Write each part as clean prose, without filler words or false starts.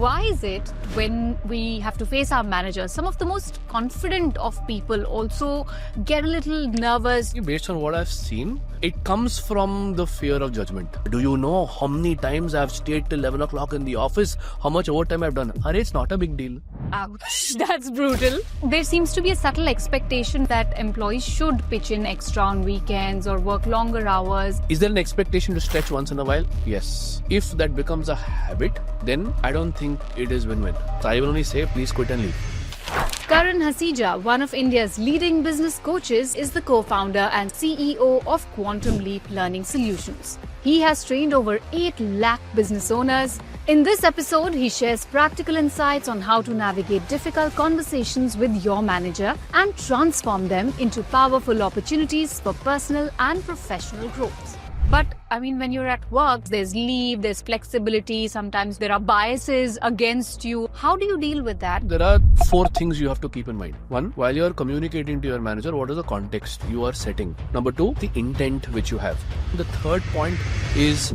Why is it when we have to face our manager, some of the most confident of people also get a little nervous? Based on what I've seen, it comes from the fear of judgment. Do you know how many times I've stayed till 11 o'clock in the office? How much overtime I've done? Arey, it's not a big deal. Ouch, that's brutal. There seems to be a subtle expectation that employees should pitch in extra on weekends or work longer hours. Is there an expectation to stretch once in a while? Yes. If that becomes a habit, then I don't think it is win-win. So I will only say, please quit and leave. Karan Hija, one of India's leading business coaches, is the co-founder and CEO of Quantum Leap Learning Solutions. He has trained over 8 lakh business owners. In this episode, he shares practical insights on how to navigate difficult conversations with your manager and transform them into powerful opportunities for personal and professional growth. But when you're at work, there's leave, there's flexibility, sometimes there are biases against you. How do you deal with that? There are 4 things you have to keep in mind. 1, while you're communicating to your manager, what is the context you are setting? Number 2, the intent which you have. The third point is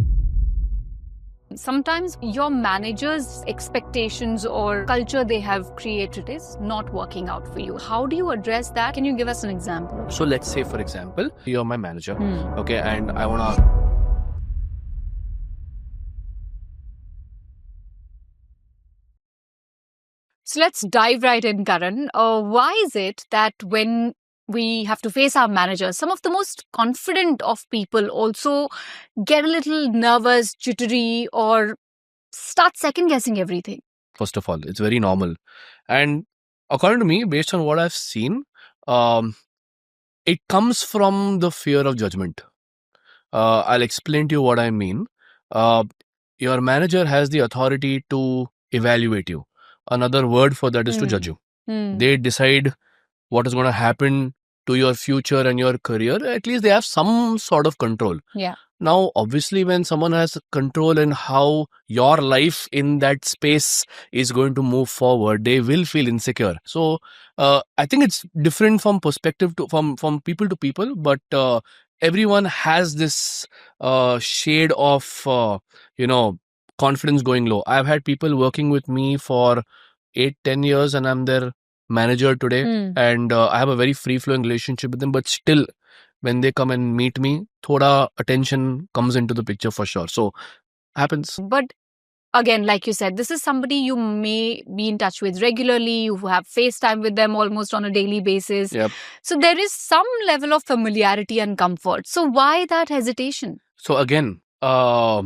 sometimes your manager's expectations or culture they have created is not working out for you. How do you address that? Can you give us an example? So let's say, for example, you're my manager, okay, and I want to... So let's dive right in, Karan. Why is it that when we have to face our manager, some of the most confident of people also get a little nervous, jittery, or start second-guessing everything? First of all, it's very normal. And according to me, based on what I've seen, it comes from the fear of judgment. I'll explain to you what I mean. Your manager has the authority to evaluate you. Another word for that is to judge you. They decide what is going to happen to your future and your career. At least they have some sort of control. Yeah. Now, obviously, when someone has control in how your life in that space is going to move forward, they will feel insecure. So, I think it's different from perspective to from people to people, but everyone has this shade of confidence going low. I've had people working with me for 8-10 years, and I'm their manager today, and I have a very free-flowing relationship with them, but still when they come and meet me, thoda attention comes into the picture for sure. So happens. But again, like you said, this is somebody you may be in touch with regularly. You have FaceTime with them almost on a daily basis. Yep. So there is some level of familiarity and comfort. So why that hesitation? So again, I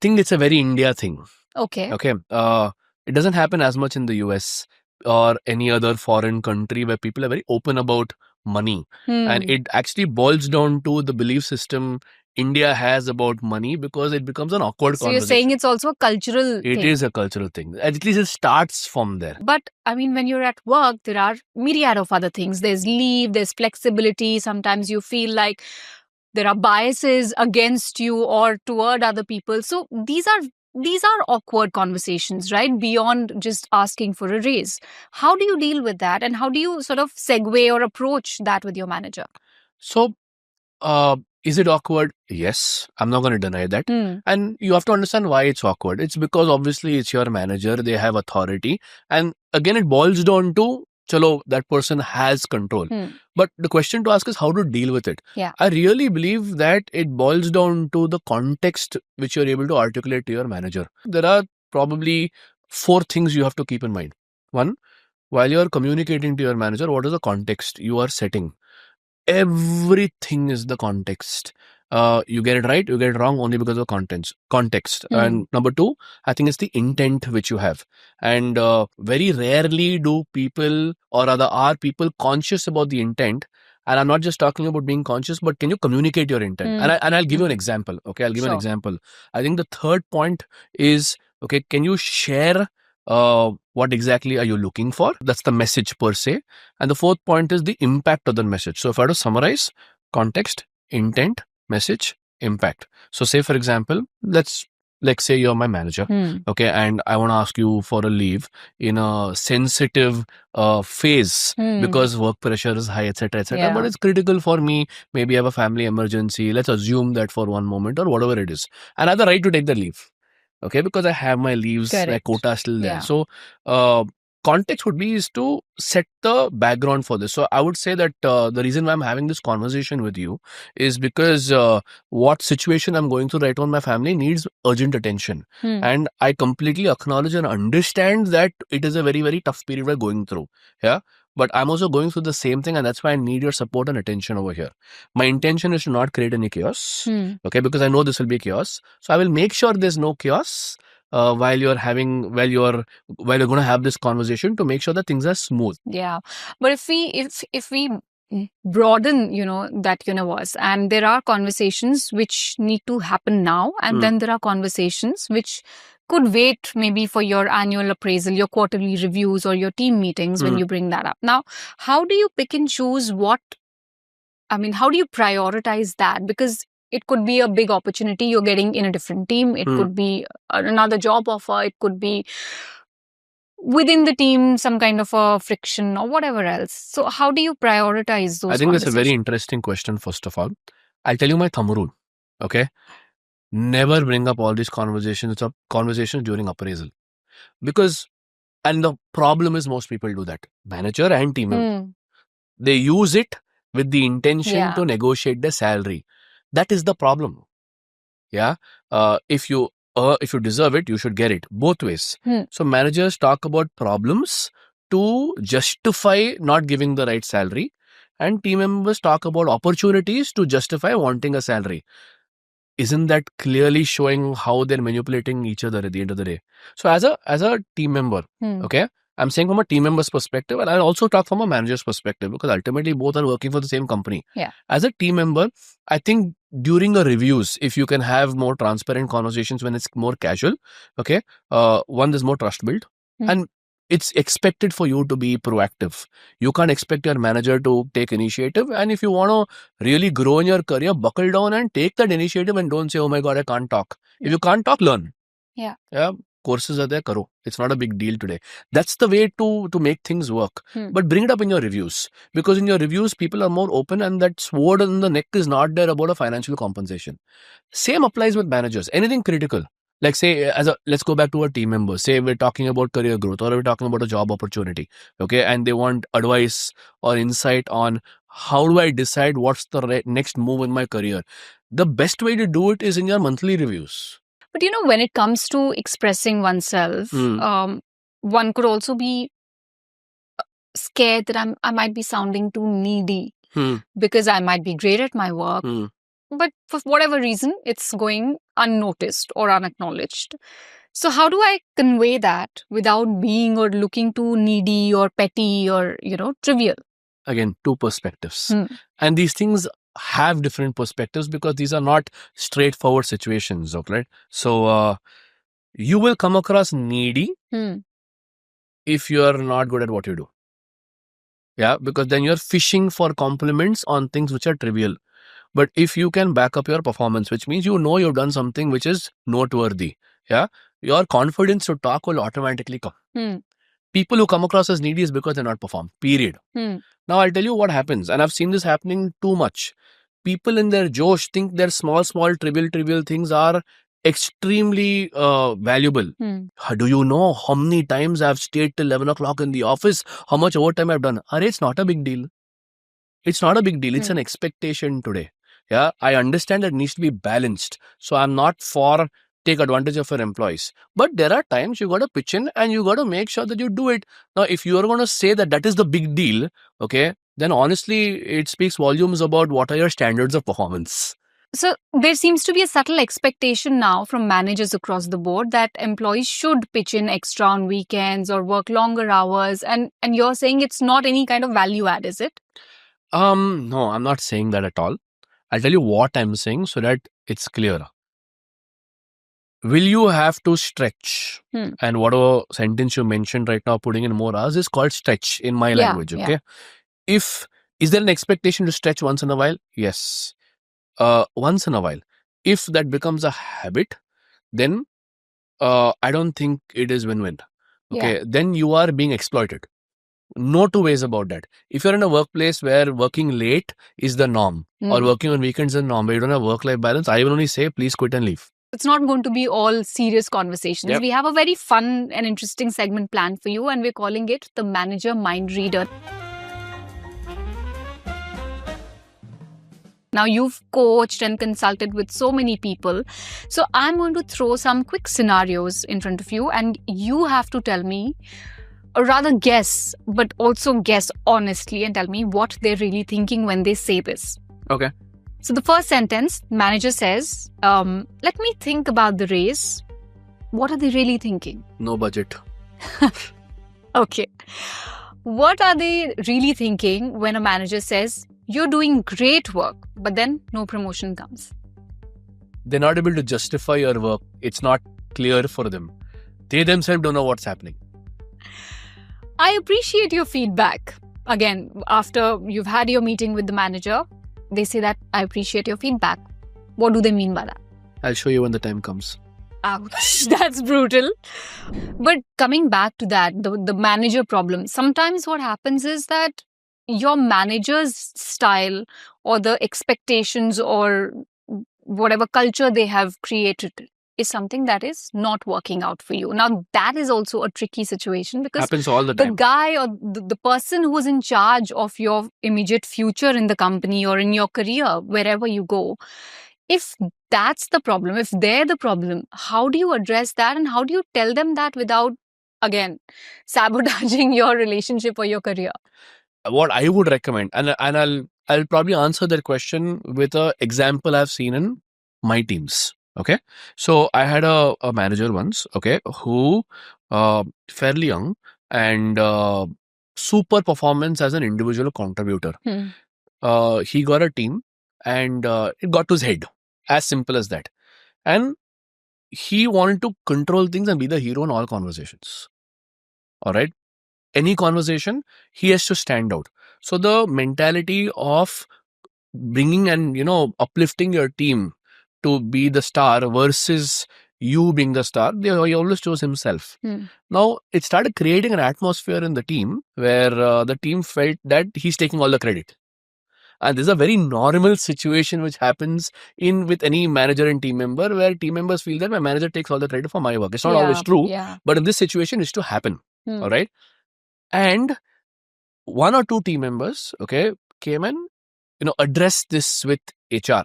think it's a very India thing. Okay. It doesn't happen as much in the US or any other foreign country where people are very open about money. And it actually boils down to the belief system India has about money, because it becomes an awkward So conversation. you're saying it's also a cultural thing. It is a cultural thing. At least it starts from there. But when you're at work, there are myriad of other things. There's leave, there's flexibility. Sometimes you feel like there are biases against you or toward other people. So these are awkward conversations, right? Beyond just asking for a raise. How do you deal with that? And how do you sort of segue or approach that with your manager? So, is it awkward? Yes, I'm not going to deny that. And you have to understand why it's awkward. It's because obviously it's your manager, they have authority. And again, it boils down to, chalo, that person has control. But the question to ask is how to deal with it. Yeah. I really believe that it boils down to the context which you're able to articulate to your manager. There are probably 4 things you have to keep in mind. 1, while you're communicating to your manager, what is the context you are setting? Everything is the context. You get it right, you get it wrong only because of context. And number 2, I think it's the intent which you have. And very rarely do people, or rather are people, conscious about the intent. And I'm not just talking about being conscious, but can you communicate your intent? And I'll give you an example. Okay, I'll give you an example. I think the third point is, okay, can you share what exactly are you looking for? That's the message per se. And the fourth point is the impact of the message. So if I were to summarize: context, intent, message, impact. So say, for example, let's say you're my manager, okay, and I want to ask you for a leave in a sensitive phase because work pressure is high, etc., etc. But it's critical for me. Maybe I have a family emergency. Let's assume that for one moment, or whatever it is, and I have the right to take the leave. Okay, because I have my leaves, my Correct. quota still there. Yeah. So context would be is to set the background for this. So I would say that the reason why I'm having this conversation with you is because what situation I'm going through right now in my family needs urgent attention. And I completely acknowledge and understand that it is a very, very tough period we're going through. Yeah. But I'm also going through the same thing, and that's why I need your support and attention over here. My intention is to not create any chaos. Okay, because I know this will be chaos. So I will make sure there's no chaos while you're going to have this conversation, to make sure that things are smooth. Yeah, but if we broaden, that universe, and there are conversations which need to happen now, and then there are conversations which could wait maybe for your annual appraisal, your quarterly reviews, or your team meetings when you bring that up. Now, how do you pick and choose how do you prioritize that? Because it could be a big opportunity you're getting in a different team. It could be another job offer. It could be within the team, some kind of a friction or whatever else. So how do you prioritize those I think that's a very conversations? interesting question, first of all. I'll tell you my thumb rule. Okay. Never bring up all these conversations during appraisal. And the problem is most people do that. Manager and team member. They use it with the intention to negotiate the salary. That is the problem. Yeah. If you deserve it, you should get it both ways. So managers talk about problems to justify not giving the right salary, and team members talk about opportunities to justify wanting a salary. Isn't that clearly showing how they're manipulating each other at the end of the day? So as a team member, okay, I'm saying from a team member's perspective, and I'll also talk from a manager's perspective, because ultimately both are working for the same company. Yeah. As a team member, I think during the reviews, if you can have more transparent conversations when it's more casual, okay, one, there's more trust built, and it's expected for you to be proactive. You can't expect your manager to take initiative. And if you want to really grow in your career, buckle down and take that initiative, and don't say, oh my God, I can't talk. If you can't talk, learn. Yeah. Courses are there, karo. It's not a big deal today. That's the way to make things work. But bring it up in your reviews, because in your reviews, people are more open, and that sword in the neck is not there about a financial compensation. Same applies with managers. Anything critical. Like say, let's go back to our team members. Say we're talking about career growth, or we're talking about a job opportunity. Okay. And they want advice or insight on how do I decide what's the next move in my career. The best way to do it is in your monthly reviews. But when it comes to expressing oneself, one could also be scared that I might be sounding too needy because I might be great at my work, but for whatever reason, it's going unnoticed or unacknowledged. So how do I convey that without being or looking too needy or petty or, trivial? Again, two perspectives. And these things have different perspectives, because these are not straightforward situations. Okay. So you will come across needy if you are not good at what you do. Yeah, because then you're fishing for compliments on things which are trivial. But if you can back up your performance, which means you've done something which is noteworthy, yeah, your confidence to talk will automatically come. People who come across as needy is because they're not performed, period. Now, I'll tell you what happens, and I've seen this happening too much. People in their Josh think their small, trivial things are extremely valuable. Do you know how many times I've stayed till 11 o'clock in the office? How much overtime I've done? It's not a big deal. It's not a big deal. It's an expectation today. Yeah, I understand that it needs to be balanced. So I'm not for take advantage of your employees. But there are times you got to pitch in, and you got to make sure that you do it. Now, if you are going to say that is the big deal, okay, then honestly, it speaks volumes about what are your standards of performance. So there seems to be a subtle expectation now from managers across the board that employees should pitch in extra on weekends or work longer hours. And you're saying it's not any kind of value add, is it? No, I'm not saying that at all. I'll tell you what I'm saying so that it's clear. Will you have to stretch? And whatever sentence you mentioned right now, putting in more hours, is called stretch in my language. Okay. Yeah. Is there an expectation to stretch once in a while? Yes. Once in a while. If that becomes a habit, then I don't think it is win-win. Okay. Yeah. Then you are being exploited. No two ways about that. If you're in a workplace where working late is the norm, or working on weekends is the norm, but you don't have work-life balance, I will only say please quit and leave. It's not going to be all serious conversations. Yep. We have a very fun and interesting segment planned for you, and we're calling it the Manager Mind Reader. Now, you've coached and consulted with so many people. So I'm going to throw some quick scenarios in front of you, and you have to tell me, or rather guess, but also guess honestly and tell me what they're really thinking when they say this. Okay. So the first sentence, manager says, let me think about the raise. What are they really thinking? No budget. Okay. What are they really thinking when a manager says, you're doing great work, but then no promotion comes? They're not able to justify your work. It's not clear for them. They themselves don't know what's happening. I appreciate your feedback. Again, after you've had your meeting with the manager, they say that I appreciate your feedback. What do they mean by that? I'll show you when the time comes. Ouch, that's brutal. But coming back to that, the manager problem, sometimes what happens is that your manager's style or the expectations or whatever culture they have created is something that is not working out for you. Now, that is also a tricky situation because Happens all the the time. guy or the person who is in charge of your immediate future in the company or in your career, wherever you go, if that's the problem, if they're the problem, how do you address that and how do you tell them that without, again, sabotaging your relationship or your career? What I would recommend, and I'll probably answer that question with an example I've seen in my teams. Okay, so I had a manager once, okay, who fairly young and super performance as an individual contributor. He got a team and it got to his head, as simple as that, and he wanted to control things and be the hero in all conversations. All right, any conversation, he has to stand out. So the mentality of bringing and uplifting your team to be the star versus you being the star, he always chose himself. Now it started creating an atmosphere in the team where the team felt that he's taking all the credit. And this is a very normal situation which happens with any manager and team member, where team members feel that my manager takes all the credit for my work. It's not always true, but in this situation, it's to happen. All right. And one or two team members, okay, came and addressed this with HR.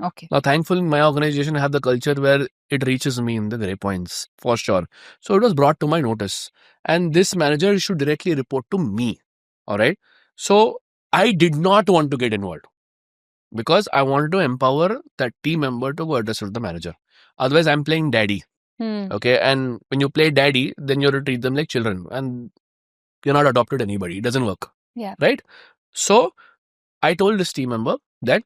Okay. Now, thankfully, my organization have the culture where it reaches me in the grey points for sure. So it was brought to my notice, and this manager should directly report to me. All right. So I did not want to get involved because I wanted to empower that team member to go address with the manager. Otherwise, I'm playing daddy. Okay, and when you play daddy, then you have to treat them like children, and you're not adopted anybody. It doesn't work. Yeah. Right. So I told this team member that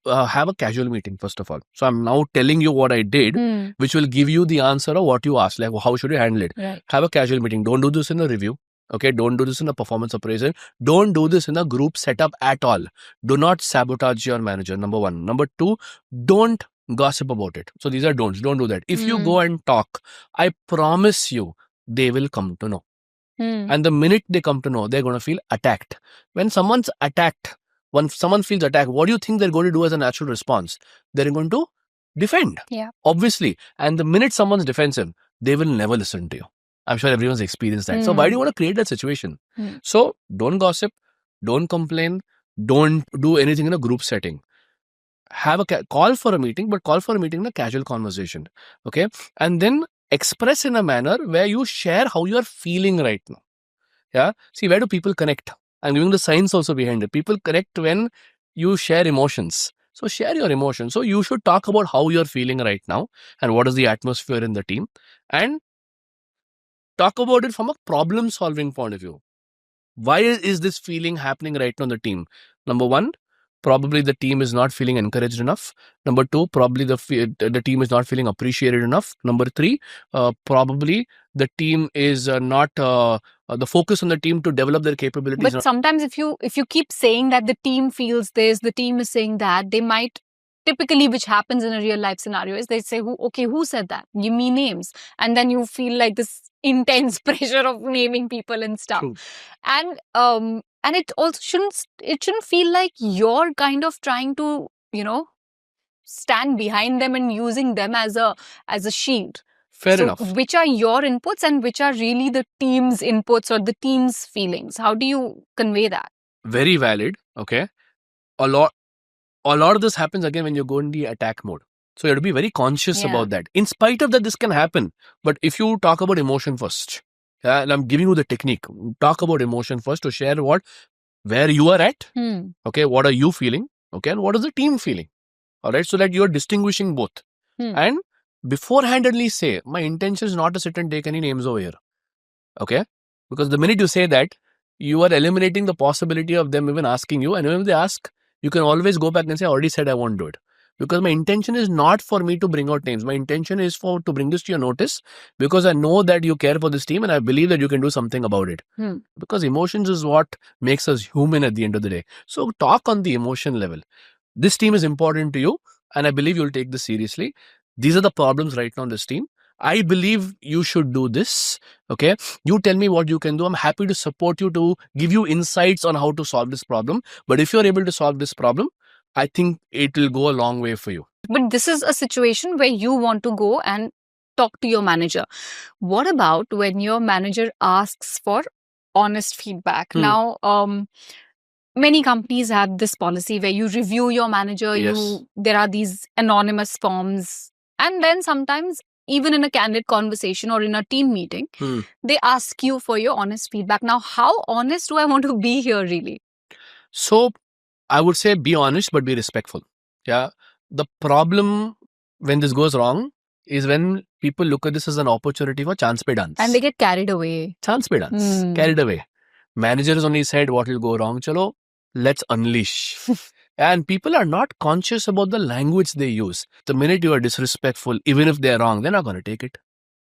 have a casual meeting first of all. So I'm now telling you what I did, which will give you the answer of what you asked, like how should you handle it. Right. Have a casual meeting. Don't do this in a review. Okay, don't do this in a performance appraisal. Don't do this in a group setup at all. Do not sabotage your manager, number one. Number two, don't gossip about it. So these are don'ts. Don't do that. If you go and talk, I promise you, they will come to know. And the minute they come to know, they're going to feel attacked. When someone's attacked, when someone feels attacked, what do you think they're going to do as a natural response? They're going to defend. Yeah. Obviously. And the minute someone's defensive, they will never listen to you. I'm sure everyone's experienced that. So why do you want to create that situation? So don't gossip, don't complain, don't do anything in a group setting. Have a call for a meeting, but call for a meeting in a casual conversation. Okay. And then express in a manner where you share how you are feeling right now. Yeah. See, where do people connect? I'm giving the science also behind it. People connect when you share emotions. So share your emotions. So you should talk about how you're feeling right now and what is the atmosphere in the team, and talk about it from a problem solving point of view. Why is this feeling happening right now on the team? Number one, probably the team is not feeling encouraged enough. Number two, probably the team is not feeling appreciated enough. Number three, probably the team is not the focus on the team to develop their capabilities. But sometimes if you keep saying that the team feels this, the team is saying that, they might typically, which happens in a real life scenario, is they say, who said that? Give me names. And then you feel like this intense pressure of naming people and stuff. True. And it also shouldn't feel like you're kind of trying to, stand behind them and using them as a shield. Fair enough. Which are your inputs and which are really the team's inputs or the team's feelings? How do you convey that? Very valid. Okay. A lot of this happens again when you go in the attack mode. So you have to be very conscious about that. In spite of that, this can happen. But if you talk about emotion first, and I'm giving you the technique, talk about emotion first to share where you are at. Okay. What are you feeling? Okay. And what is the team feeling? All right. So that you're distinguishing both. And beforehandedly say, my intention is not to sit and take any names over here. Okay. Because the minute you say that, you are eliminating the possibility of them even asking you. And when they ask, you can always go back and say, I already said I won't do it. Because my intention is not for me to bring out names. My intention is to bring this to your notice because I know that you care for this team and I believe that you can do something about it. Because emotions is what makes us human at the end of the day. So talk on the emotion level. This team is important to you and I believe you'll take this seriously. These are the problems right now in this team. I believe you should do this. Okay. You tell me what you can do. I'm happy to support you to give you insights on how to solve this problem. But if you're able to solve this problem, I think it will go a long way for you. But this is a situation where you want to go and talk to your manager. What about when your manager asks for honest feedback? Now, many companies have this policy where you review your manager. Yes. There are these anonymous forms. And then sometimes even in a candid conversation or in a team meeting, they ask you for your honest feedback. Now, how honest do I want to be here really? So I would say be honest, but be respectful. Yeah. The problem when this goes wrong is when people look at this as an opportunity for chance pe dance. And they get carried away. Chance pe dance. Carried away. Managers only said what will go wrong. Chalo, let's unleash. And people are not conscious about the language they use. The minute you are disrespectful, even if they're wrong, they're not going to take it.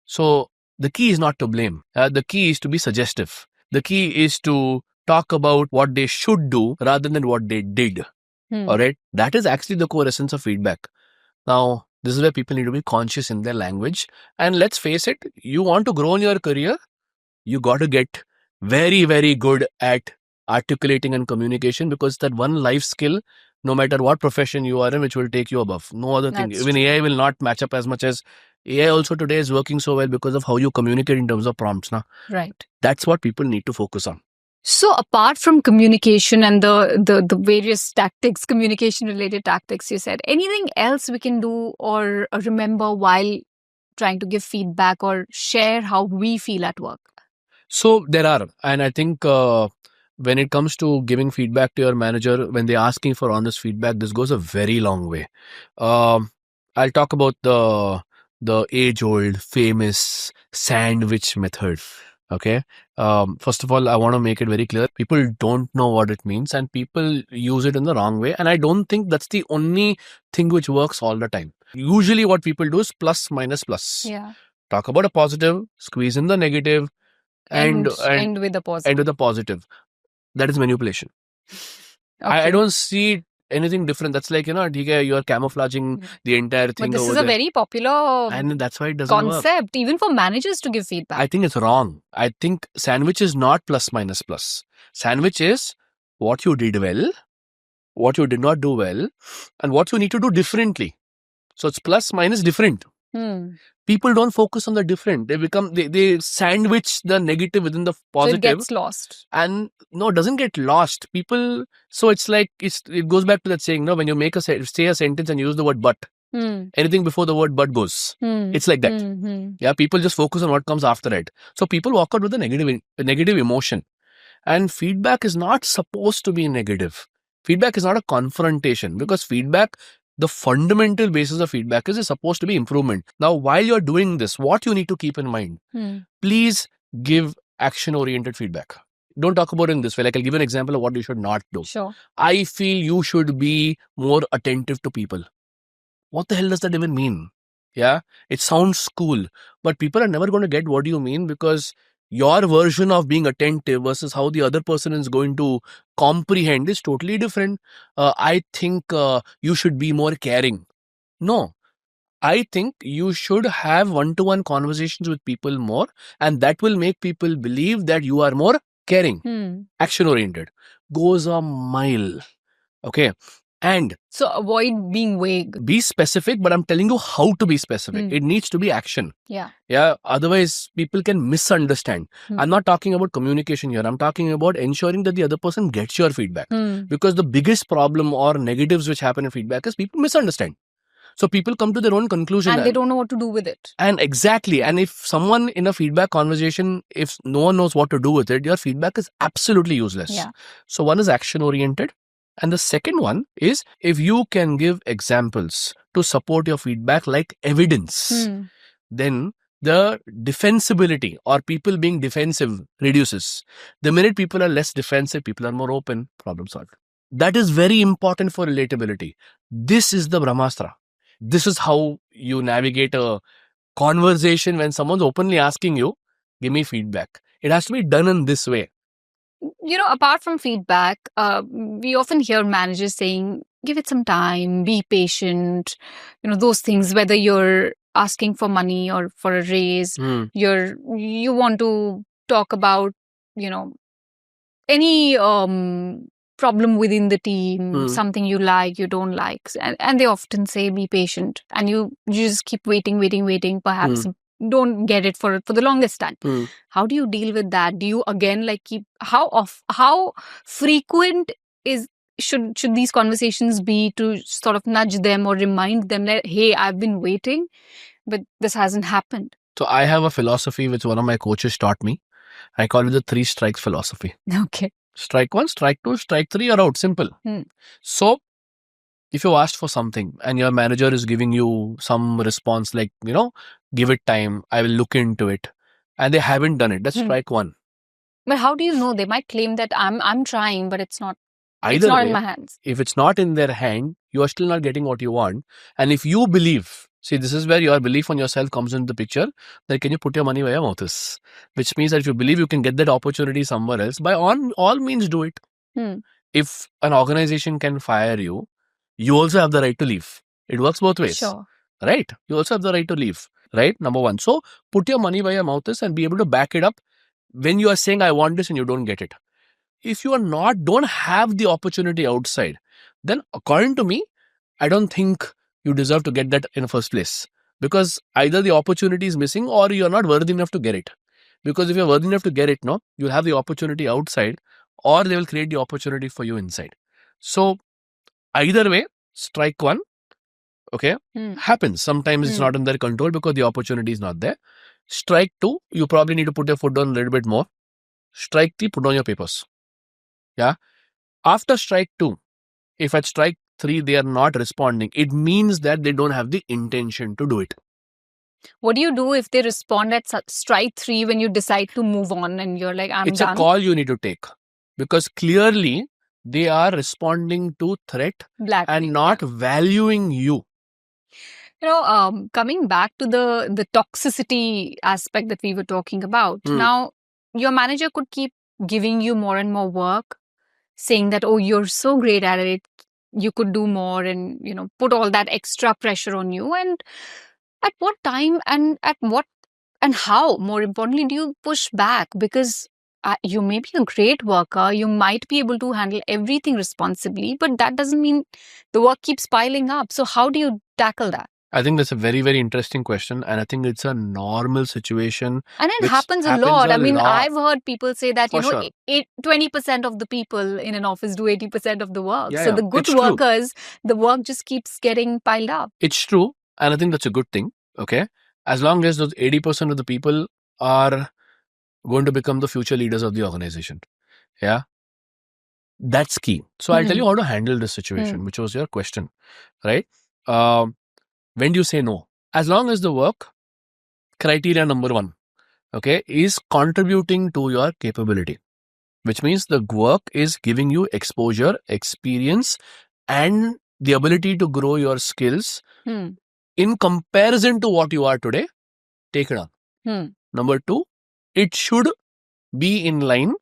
So the key is not to blame. The key is to be suggestive. The key is to talk about what they should do rather than what they did. All right. That is actually the core essence of feedback. Now, this is where people need to be conscious in their language. And let's face it, you want to grow in your career, you got to get very, very good at articulating and communication because that one life skill, no matter what profession you are in, which will take you above. No other thing. Even AI will not match up as much as AI also today is working so well because of how you communicate in terms of prompts. Right. That's what people need to focus on. So apart from communication and the various tactics, communication related tactics you said, anything else we can do or remember while trying to give feedback or share how we feel at work? So there are, and I think when it comes to giving feedback to your manager, when they're asking for honest feedback, this goes a very long way. I'll talk about the age-old famous sandwich method. Okay. First of all, I want to make it very clear. People don't know what it means and people use it in the wrong way. And I don't think that's the only thing which works all the time. Usually what people do is plus minus plus. Yeah. Talk about a positive, squeeze in the negative, and end with the positive. End with the positive. That is manipulation. Okay. I don't see anything different. That's like, you are camouflaging the entire thing. But this is a very popular and that's why it doesn't concept, work. Even for managers to give feedback. I think it's wrong. I think sandwich is not plus minus plus. Sandwich is what you did well, what you did not do well, and what you need to do differently. So it's plus minus different. People don't focus on the different. They sandwich the negative within the positive. So it gets lost. And no, it doesn't get lost. So it's like, it goes back to that saying, when you say a sentence and you use the word but, anything before the word but goes. It's like that. Yeah, people just focus on what comes after it. So people walk out with a negative emotion. And feedback is not supposed to be negative. Feedback is not a confrontation because feedback, the fundamental basis of feedback is supposed to be improvement. Now, while you're doing this, what you need to keep in mind, please give action-oriented feedback. Don't talk about it in this way. Like I'll give you an example of what you should not do. Sure. I feel you should be more attentive to people. What the hell does that even mean? Yeah, it sounds cool, but people are never going to get what you mean because your version of being attentive versus how the other person is going to comprehend is totally different. I think you should be more caring. No, I think you should have one-to-one conversations with people more, and that will make people believe that you are more caring. Action-oriented. Goes a mile. Okay. And So avoid being vague. be specific, but I'm telling you how to be specific. Hmm. It needs to be action. Yeah. Yeah. Otherwise, people can misunderstand. Hmm. I'm not talking about communication here. I'm talking about ensuring that the other person gets your feedback. Hmm. Because the biggest problem or negatives which happen in feedback is people misunderstand. So people come to their own conclusion. And they don't know what to do with it. And exactly. And if someone in a feedback conversation, if no one knows what to do with it, your feedback is absolutely useless. Yeah. So one is action oriented. And the second one is if you can give examples to support your feedback like evidence, Hmm. then the defensibility or people being defensive reduces. The minute people are less defensive, people are more open, problem solved. That is very important for relatability. This is the Brahmastra. This is how you navigate a conversation when someone's openly asking you, give me feedback. It has to be done in this way. You know, apart from feedback, we often hear managers saying, give it some time, be patient, you know, those things, whether you're asking for money or for a raise, you want to talk about, you know, any problem within the team, something you like, you don't like. And they often say, be patient. And you just keep waiting, perhaps don't get it for the longest time. How do you deal with that? Do you again like keep how frequent should these conversations be to sort of nudge them or remind them that, hey, I've been waiting, but this hasn't happened? So I have a philosophy which one of my coaches taught me. I call it the 3 strikes philosophy. Okay. Strike 1, strike 2, strike 3, you're out. Simple. So if you asked for something and your manager is giving you some response like, you know, give it time, I will look into it, and they haven't done it, that's strike 1. But how do you know? They might claim that I'm trying, but it's not. Either it's not way, in my hands. If it's not in their hand, you are still not getting what you want. And if you believe, see, this is where your belief on yourself comes into the picture, then can you put your money where your mouth is? Which means that if you believe you can get that opportunity somewhere else, by all means do it. If an organization can fire you, you also have the right to leave. It works both ways. Sure. Right? You also have the right to leave. Right? Number 1. So put your money where your mouth is and be able to back it up when you are saying, I want this, and you don't get it. If you don't have the opportunity outside, then according to me, I don't think you deserve to get that in the first place. Because either the opportunity is missing or you're not worthy enough to get it. Because if you're worthy enough to get it, no, you'll have the opportunity outside, or they will create the opportunity for you inside. So either way, strike 1, okay, happens. Sometimes it's not in their control because the opportunity is not there. Strike 2, you probably need to put your foot down a little bit more. Strike 3, put down your papers. Yeah. After strike 2, if at strike 3 they are not responding, it means that they don't have the intention to do it. What do you do if they respond at strike 3 when you decide to move on and you're like, I'm done? It's a call you need to take, because clearly they are responding to threat and not valuing you. You know, coming back to the toxicity aspect that we were talking about. Now, your manager could keep giving you more and more work, saying that, oh, you're so great at it, you could do more, and, you know, put all that extra pressure on you. And at what time and at what and how, more importantly, do you push back? Because you may be a great worker, you might be able to handle everything responsibly, but that doesn't mean the work keeps piling up. So how do you tackle that? I think that's a very, very interesting question. And I think it's a normal situation. And it happens a lot. I mean, I've heard people say that, you know, 20% of the people in an office do 80% of the work. So the good workers, the work just keeps getting piled up. It's true. And I think that's a good thing. Okay. As long as those 80% of the people are going to become the future leaders of the organization. Yeah. That's key. So I'll tell you how to handle this situation, which was your question. Right. When do you say no? As long as the work, criteria number 1, okay, is contributing to your capability, which means the work is giving you exposure, experience, and the ability to grow your skills in comparison to what you are today, take it on. Number 2, it should be in line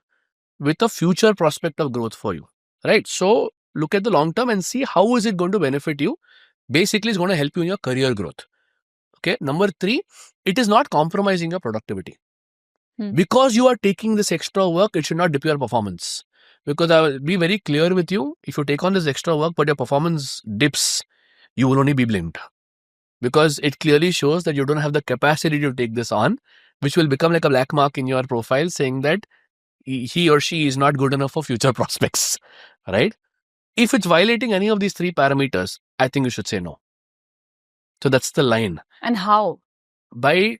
with a future prospect of growth for you, right? So look at the long term and see how is it going to benefit you. Basically, it's going to help you in your career growth. Okay. Number 3, it is not compromising your productivity. Because you are taking this extra work, it should not dip your performance. Because I will be very clear with you. If you take on this extra work, but your performance dips, you will only be blamed. Because it clearly shows that you don't have the capacity to take this on, which will become like a black mark in your profile saying that he or she is not good enough for future prospects, right? If it's violating any of these three parameters, I think you should say no. So that's the line. And how? By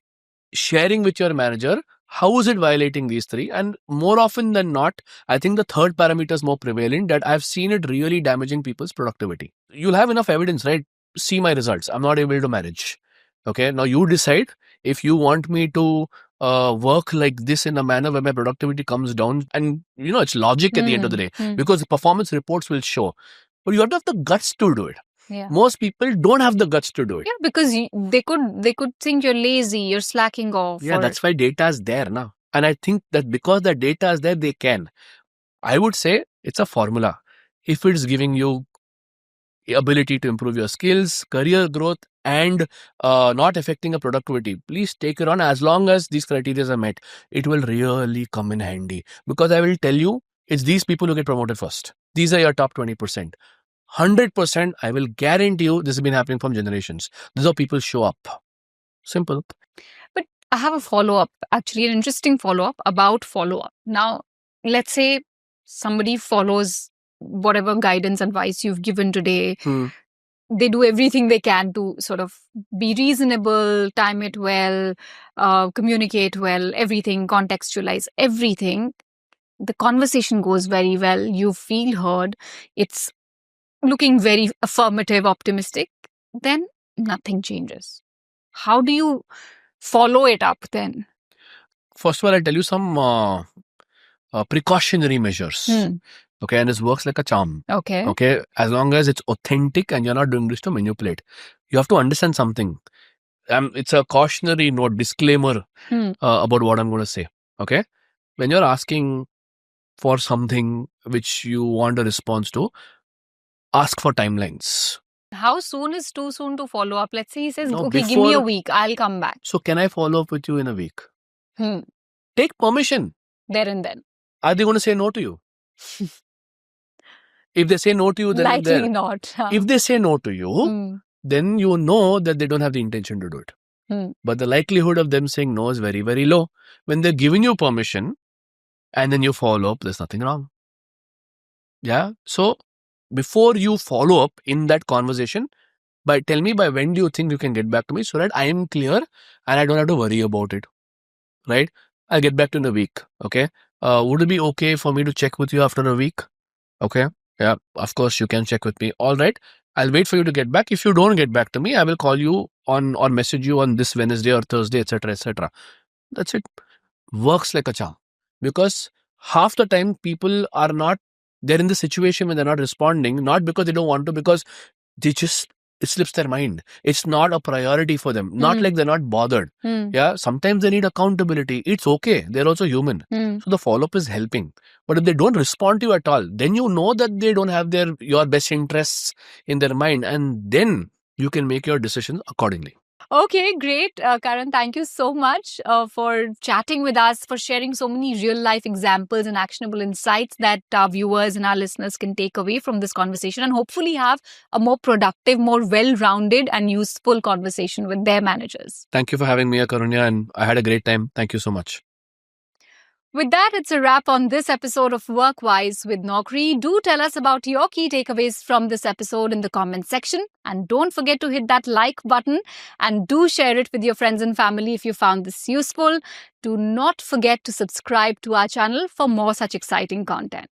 sharing with your manager, how is it violating these three? And more often than not, I think the third parameter is more prevalent, that I've seen it really damaging people's productivity. You'll have enough evidence, right? See my results. I'm not able to manage. Okay. Now you decide if you want me to work like this in a manner where my productivity comes down. And, it's logic at the end of the day, because performance reports will show. But you have to have the guts to do it. Yeah. Most people don't have the guts to do it. Yeah, because they could think you're lazy, you're slacking off. Yeah, that's why data is there now. And I think that because the data is there, they can. I would say it's a formula. If it's giving you the ability to improve your skills, career growth, and not affecting your productivity, please take it on. As long as these criteria are met, it will really come in handy. Because I will tell you, it's these people who get promoted first. These are your top 20%. 100%, I will guarantee you this has been happening from generations. This is how people show up. Simple. But I have a follow-up, actually, an interesting follow-up about follow-up. Now, let's say somebody follows whatever guidance, advice you've given today. They do everything they can to sort of be reasonable, time it well, communicate well, everything, contextualize everything. The conversation goes very well. You feel heard. It's looking very affirmative, optimistic. Then nothing changes. How do you follow it up then? First of all, I'll tell you some precautionary measures. Okay, and this works like a charm. Okay, as long as it's authentic and you're not doing this to manipulate. You have to understand something. It's a cautionary note, disclaimer about what I'm going to say. Okay, when you're asking for something which you want a response to, ask for timelines. How soon is too soon to follow up? Let's say he says, No, okay, give me a week, I'll come back. So can I follow up with you in a week? Take permission. There and then. Are they going to say no to you? If they say no to you, then likely not. If they say no to you, then you know that they don't have the intention to do it. But the likelihood of them saying no is very, very low. When they're giving you permission and then you follow up, there's nothing wrong. Yeah. So before you follow up in that conversation, tell me by when do you think you can get back to me so that I am clear and I don't have to worry about it. Right? I'll get back to you in a week. Okay. Would it be okay for me to check with you after a week? Okay. Yeah, of course you can check with me. All right. I'll wait for you to get back. If you don't get back to me, I will call you on or message you on this Wednesday or Thursday, etc., etc. That's it. Works like a charm. Because half the time people are not, they're in the situation when they're not responding, not because they don't want to, because it slips their mind. It's not a priority for them. Not like they're not bothered. Yeah. Sometimes they need accountability. It's okay. They're also human. So the follow-up is helping. But if they don't respond to you at all, then you know that they don't have your best interests in their mind. And then you can make your decisions accordingly. Okay, great. Karan, thank you so much for chatting with us, for sharing so many real-life examples and actionable insights that our viewers and our listeners can take away from this conversation and hopefully have a more productive, more well-rounded and useful conversation with their managers. Thank you for having me, Karan Hija, and I had a great time. Thank you so much. With that, it's a wrap on this episode of Workwise with Naukri. Do tell us about your key takeaways from this episode in the comments section. And don't forget to hit that like button and do share it with your friends and family if you found this useful. Do not forget to subscribe to our channel for more such exciting content.